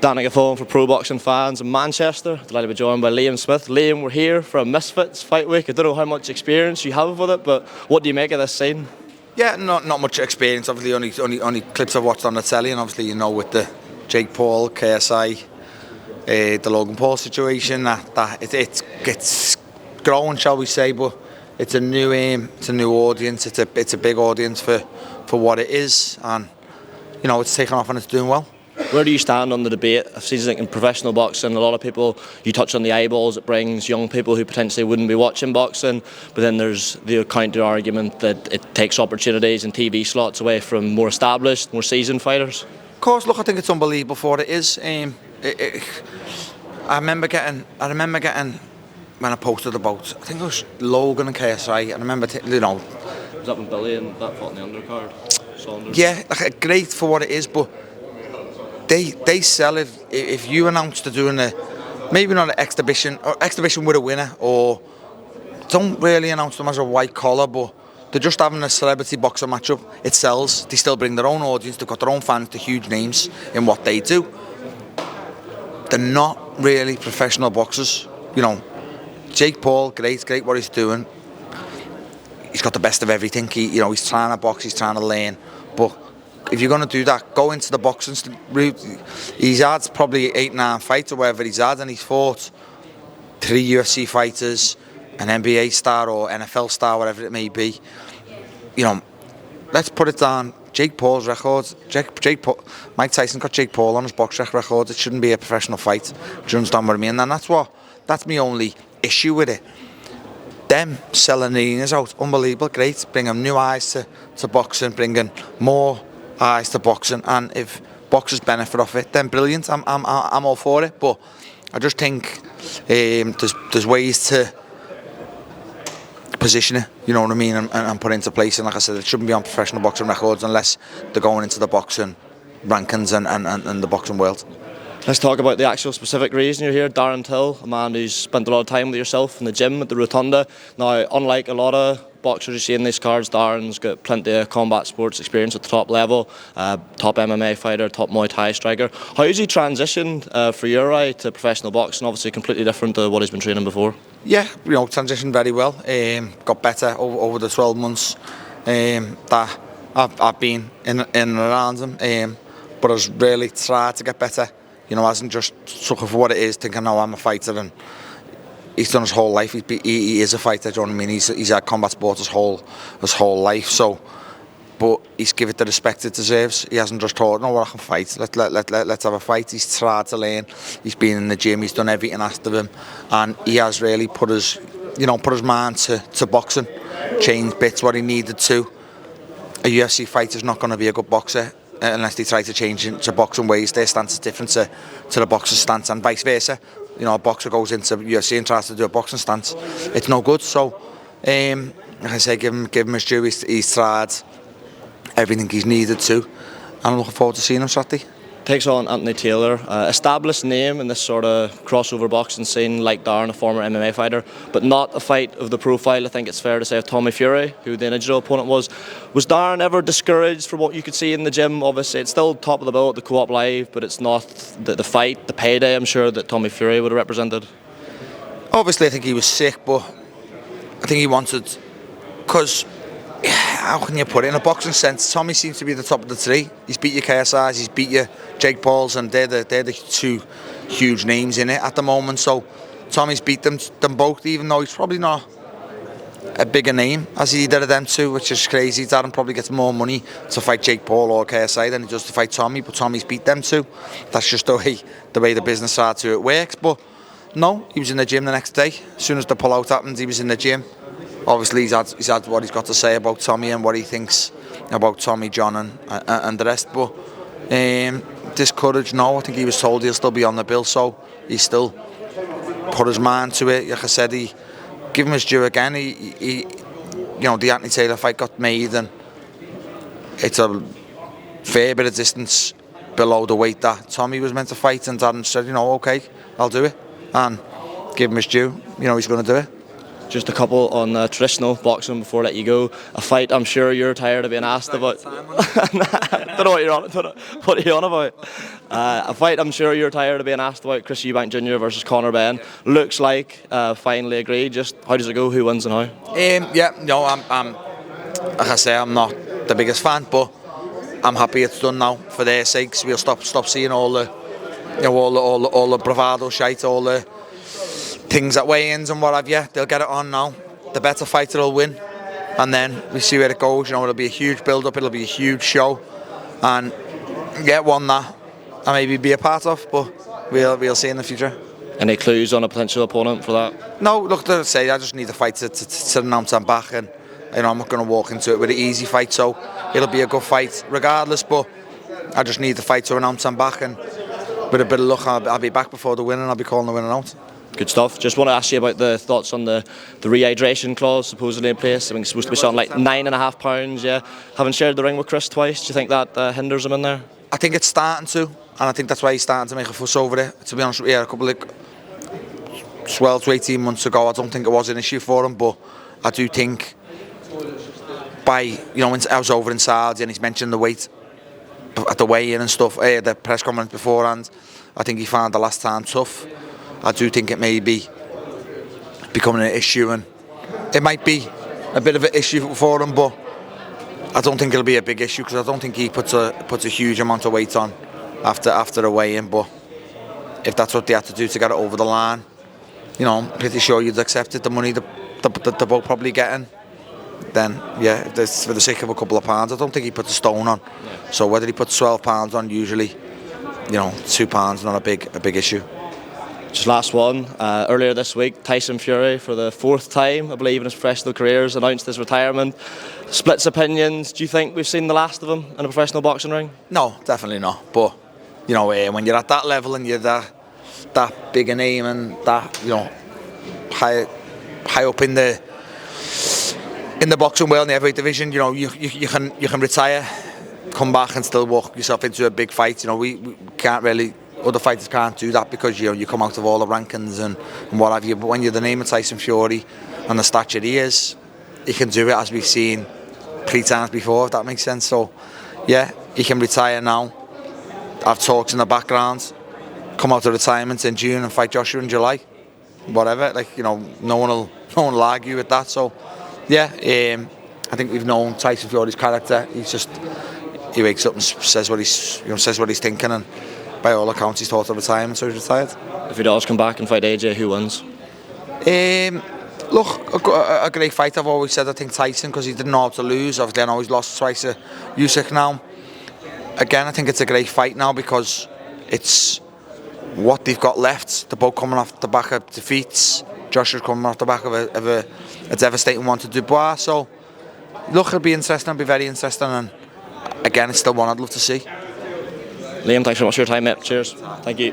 Danny Gaffone for Pro Boxing Fans in Manchester. Delighted to be joined by Liam Smith. Liam, we're here for a Misfits fight week. I don't know how much experience you have with it, but what do you make of this scene? Yeah, not much experience. Obviously, only clips I've watched on the telly, and obviously, with the Jake Paul, KSI, the Logan Paul situation, that it's growing, shall we say? But it's a new aim, it's a new audience, it's a big audience for what it is, and it's taken off and it's doing well. Where do you stand on the debate? I've seen in professional boxing, a lot of people, you touch on the eyeballs it brings, young people who potentially wouldn't be watching boxing, but then there's the counter argument that it takes opportunities and TV slots away from more established, more seasoned fighters. Of course, look, I think it's unbelievable for what it is. I remember getting when I posted about, I think it was Logan and KSI. I remember, Was that when Billy and that fought in the undercard? Saunders? Yeah, great for what it is, but they sell it. If you announce they're doing maybe not an exhibition with a winner, or don't really announce them as a white collar, but they're just having a celebrity boxer matchup, it sells. They still bring their own audience, they've got their own fans, they're huge names in what they do. They're not really professional boxers. Jake Paul, great what he's doing. He's got the best of everything. He's trying to box, he's trying to learn. But if you're going to do that, go into the boxing route. He's had probably 8-9 fights or whatever he's had, and he's fought 3 UFC fighters, an NBA star or NFL star, whatever it may be. Let's put it down. Jake Paul's records. Mike Tyson got Jake Paul on his box records. It shouldn't be a professional fight. Do you understand what I mean? And that's my only issue with it. Them selling arenas out, unbelievable, great, bringing new eyes to boxing, bringing more eyes to boxing, and if boxers benefit off it, then brilliant. I'm all for it, but I just think there's ways to position it, you know what I mean, and put it into place. And like I said, it shouldn't be on professional boxing records unless they're going into the boxing rankings and the boxing world. Let's talk about the actual specific reason you're here. Darren Till, a man who's spent a lot of time with yourself in the gym at the Rotunda. Now, unlike a lot of boxers you see in these cards, Darren's got plenty of combat sports experience at the top level, top MMA fighter, top Muay Thai striker. How has he transitioned for your eye to professional boxing? Obviously completely different to what he's been training before. Yeah, transitioned very well. Got better over the 12 months that I've been in and around him, but has really tried to get better. Hasn't just took it for what it is, thinking, no, I'm a fighter, and he's done his whole life. He is a fighter, do you know what I mean? He's had combat sports his whole life. So, but he's given it the respect it deserves. He hasn't just thought, no, I can fight. Let's have a fight. He's tried to learn. He's been in the gym. He's done everything asked of him, and he has really put his mind to boxing. Changed bits what he needed to. A UFC fighter's not going to be a good boxer unless they try to change into boxing ways. Their stance is different to the boxer's stance, and vice versa. A boxer goes into UFC and tries to do a boxing stance, it's no good. So, like I say, give him his due. He's tried everything he's needed to, and I'm looking forward to seeing him Saturday. Takes on Anthony Taylor, established name in this sort of crossover boxing scene, like Darren, a former MMA fighter, but not a fight of the profile, I think it's fair to say, of Tommy Fury, who the original opponent was. Was Darren ever discouraged from what you could see in the gym? Obviously, it's still top of the bill at the Co-op Live, but it's not the fight, the payday, I'm sure, that Tommy Fury would have represented. Obviously, I think he was sick, but I think he wanted, because how can you put it in a boxing sense? Tommy seems to be the top of the three. He's beat your KSIs, he's beat your Jake Pauls, and they're the two huge names in it at the moment. So Tommy's beat them both, even though he's probably not a bigger name as either of them two, which is crazy. Darren probably gets more money to fight Jake Paul or KSI than he does to fight Tommy, but Tommy's beat them two. That's just the way the business side to it works. But no, he was in the gym the next day. As soon as the pullout happened, he was in the gym. Obviously, he's had what he's got to say about Tommy and what he thinks about Tommy, John, and the rest. But discouraged, no. I think he was told he'll still be on the bill, so he still put his mind to it. Like I said, he give him his due again. The Anthony Taylor fight got made, and it's a fair bit of distance below the weight that Tommy was meant to fight, and Darren said, okay, I'll do it, and give him his due. He's going to do it. Just a couple on traditional boxing before I let you go. A fight I'm sure you're tired of being asked about. Don't know what you're on. What are you on about? A fight I'm sure you're tired of being asked about. Chris Eubank Jr. versus Conor Benn. Looks like finally agreed. Just how does it go? Who wins and how? Yeah, no, I'm like I say, I'm not the biggest fan, but I'm happy it's done now for their sakes. We'll stop seeing all the, all the bravado shite, all the things at weigh-ins and what have you. They'll get it on now. The better fighter will win, and then we see where it goes. It'll be a huge build-up. It'll be a huge show, and get one that I maybe be a part of, but we'll see in the future. Any clues on a potential opponent for that? No, look, to say I just need the fight to announce I'm back, and I'm not going to walk into it with an easy fight, so it'll be a good fight regardless. But I just need the fight to announce I'm back, and with a bit of luck, I'll be back before the win, and I'll be calling the winner out. Good stuff. Just want to ask you about the thoughts on the rehydration clause supposedly in place. I mean, it's supposed to be something like £9.5. Yeah, having shared the ring with Chris twice, do you think that hinders him in there? I think it's starting to, and I think that's why he's starting to make a fuss over it. To be honest with you, a couple of 12 to 18 months ago, I don't think it was an issue for him, but I do think when I was over in Saudi and he's mentioned the weight at the weigh-in and stuff, the press conference beforehand, I think he found the last time tough. I do think it may be becoming an issue, and it might be a bit of an issue for him, but I don't think it'll be a big issue because I don't think he puts a huge amount of weight on after a weigh-in. But if that's what they had to do to get it over the line, I'm pretty sure you'd accept it. The money they're both probably getting, then yeah, for the sake of a couple of pounds, I don't think he puts a stone on. Yeah. So whether he puts £12 on, usually, £2 not a big issue. Just last one, earlier this week, Tyson Fury, for the 4th time, I believe, in his professional career, has announced his retirement. Splits opinions. Do you think we've seen the last of him in a professional boxing ring? No, definitely not. But, when you're at that level and you're that big a name and that, high up in the boxing world, in the heavyweight division, you can retire, come back and still walk yourself into a big fight. We can't really... Other fighters can't do that because you come out of all the rankings and what have you. But when you're the name of Tyson Fury and the stature he is, he can do it, as we've seen 3 times before, if that makes sense. So yeah, he can retire now, have talks in the background, come out of retirement in June and fight Joshua in July, whatever. No one will argue with that. So yeah, I think we've known Tyson Fury's character. He wakes up and says what he's thinking, and by all accounts, he's thought of retirement, so he's retired. If he does come back and fight AJ, who wins? Look, a great fight. I've always said I think Tyson, because he didn't know how to lose. Obviously, I know he's lost twice to Usyk now. Again, I think it's a great fight now because it's what they've got left. They're both coming off the back of defeats. Joshua's coming off the back of a devastating one to Dubois. So, look, it'll be interesting. It'll be very interesting. And again, it's still one I'd love to see. Liam, thanks very much for your time, mate. Cheers. Thank you.